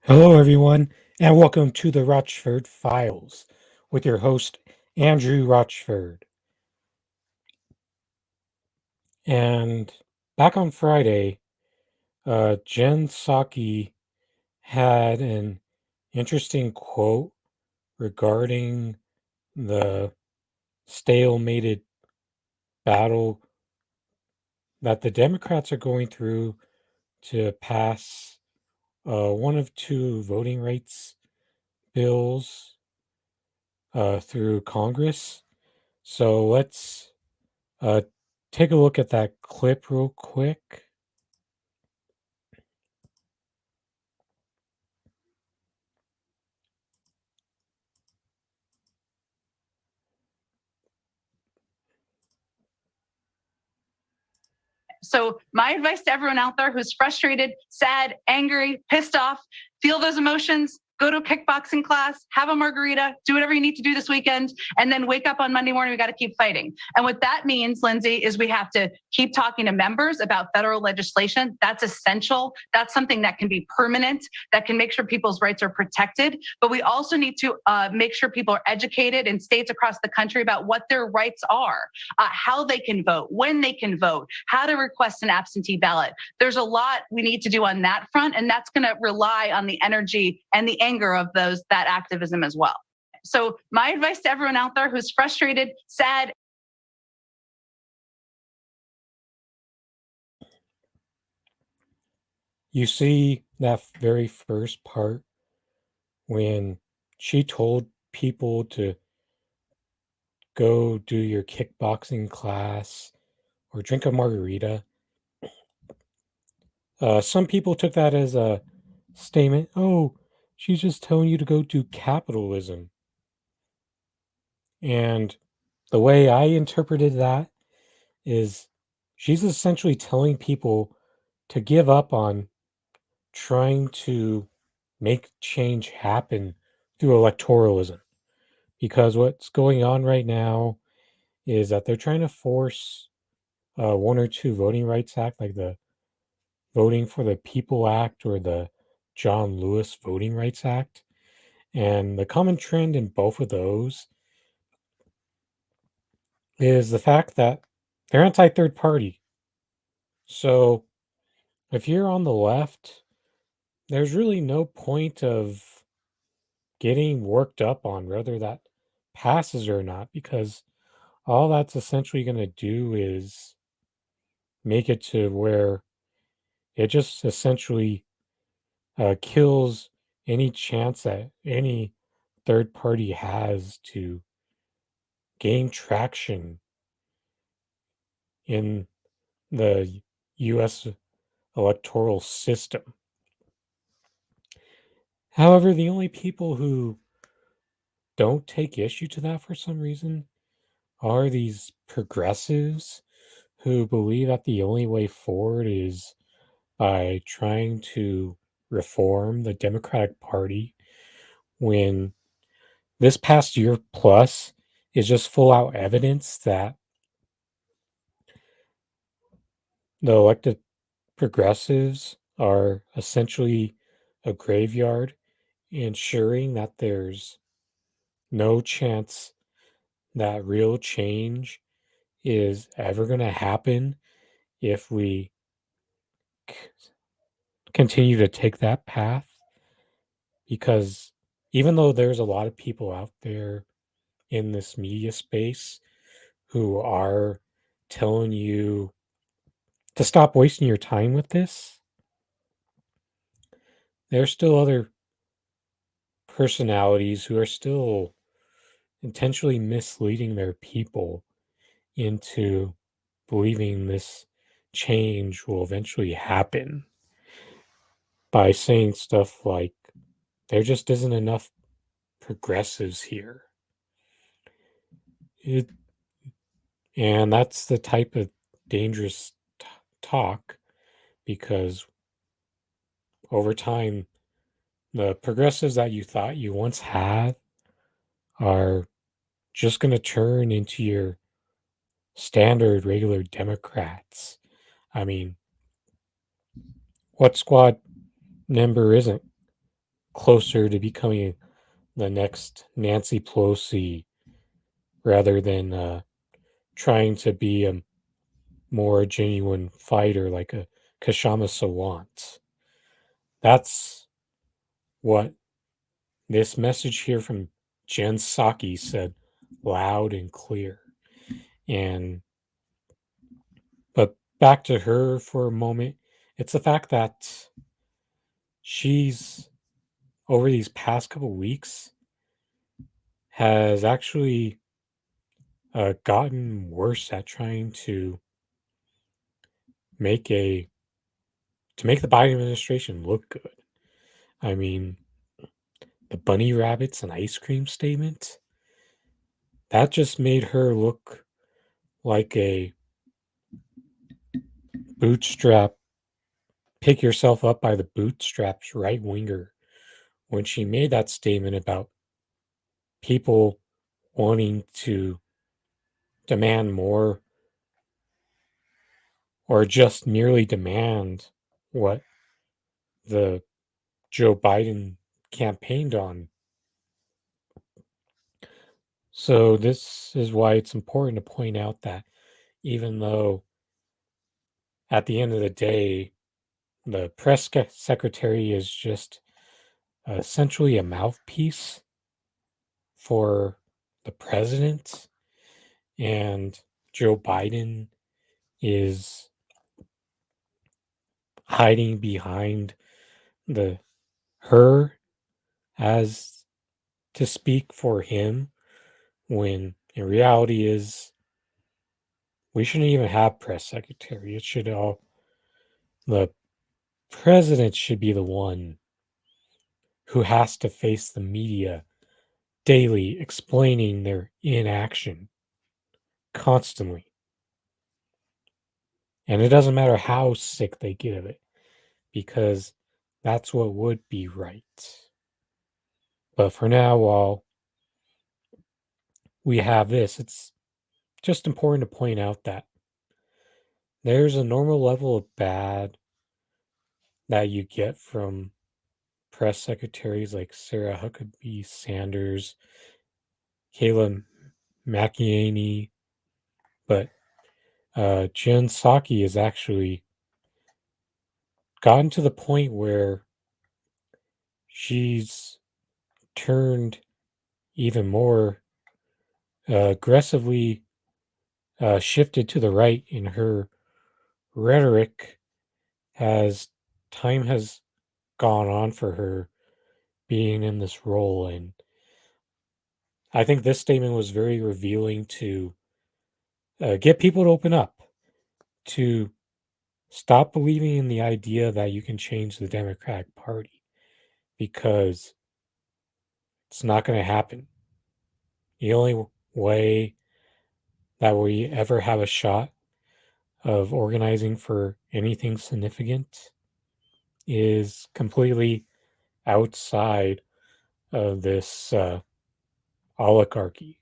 Hello, everyone, and welcome to the Rochford Files with your host, Andrew Rochford. And back on Friday, Jen Psaki had an interesting quote regarding the stalemated battle that the Democrats are going through to pass one of two voting rights bills through Congress. So let's Uh, take a look at that clip real quick. So my advice to everyone out there who's frustrated, sad, angry, pissed off, feel those emotions, go to a kickboxing class, have a margarita, do whatever you need to do this weekend, and then wake up on Monday morning. We got to keep fighting. And what that means, Lindsay, is we have to keep talking to members about federal legislation. That's essential. That's something that can be permanent, that can make sure people's rights are protected. But we also need to make sure people are educated in states across the country about what their rights are, how they can vote, when they can vote, how to request an absentee ballot. There's a lot we need to do on that front, and that's going to rely on the energy and the anger of that activism as well. So my advice to everyone out there who's frustrated, sad. You see that very first part when she told people to go do your kickboxing class or drink a margarita. Some people took that as a statement. Oh, she's just telling you to go do capitalism. And the way I interpreted that is she's essentially telling people to give up on trying to make change happen through electoralism. Because what's going on right now is that they're trying to force one or two voting rights act, like the Voting for the People Act or the John Lewis Voting Rights Act. And the common trend in both of those is the fact that they're anti third party. So if you're on the left, there's really no point of getting worked up on whether that passes or not, because all that's essentially going to do is make it to where it just essentially kills any chance that any third party has to gain traction in the US electoral system. However, the only people who don't take issue to that for some reason are these progressives who believe that the only way forward is by trying to reform the Democratic Party, when this past year plus is just full out evidence that the elected progressives are essentially a graveyard, ensuring that there's no chance that real change is ever going to happen if we c- continue to take that path. Because even though there's a lot of people out there in this media space who are telling you to stop wasting your time with this, there's still other personalities who are still intentionally misleading their people into believing this change will eventually happen by saying stuff like there just isn't enough progressives here. It, and that's the type of dangerous talk, because over time, the progressives that you thought you once had are just going to turn into your standard regular Democrats. I mean, what squad member isn't closer to becoming the next Nancy Pelosi rather than trying to be a more genuine fighter like a Kashama Sawant. That's what this message here from Jen Psaki said loud and clear. And but back to her for a moment, it's the fact that she's over these past couple weeks has actually gotten worse at trying make a make the Biden administration look good. I mean, the bunny rabbits and ice cream statement that just made her look like a bootstrap, pick yourself up by the bootstraps right winger when she made that statement about people wanting to demand more or just merely demand what the Joe Biden campaigned on. So, this is why it's important to point out that even though at the end of the day, the secretary is just essentially a mouthpiece for the president, and Joe Biden is hiding behind the her as to speak for him when in reality is we shouldn't even have press secretary. It should all the president should be the one who has to face the media daily explaining their inaction constantly. And it doesn't matter how sick they get of it because that's what would be right. But for now, while we have this, it's just important to point out that there's a normal level of bad that you get from press secretaries like Sarah Huckabee Sanders, Kayla McEnany, but Jen Psaki has actually gotten to the point where she's turned even more aggressively shifted to the right in her rhetoric as time has gone on for her being in this role. And I think this statement was very revealing to get people to open up, to stop believing in the idea that you can change the Democratic Party because it's not going to happen. The only way that we ever have a shot of organizing for anything significant is completely outside of this oligarchy.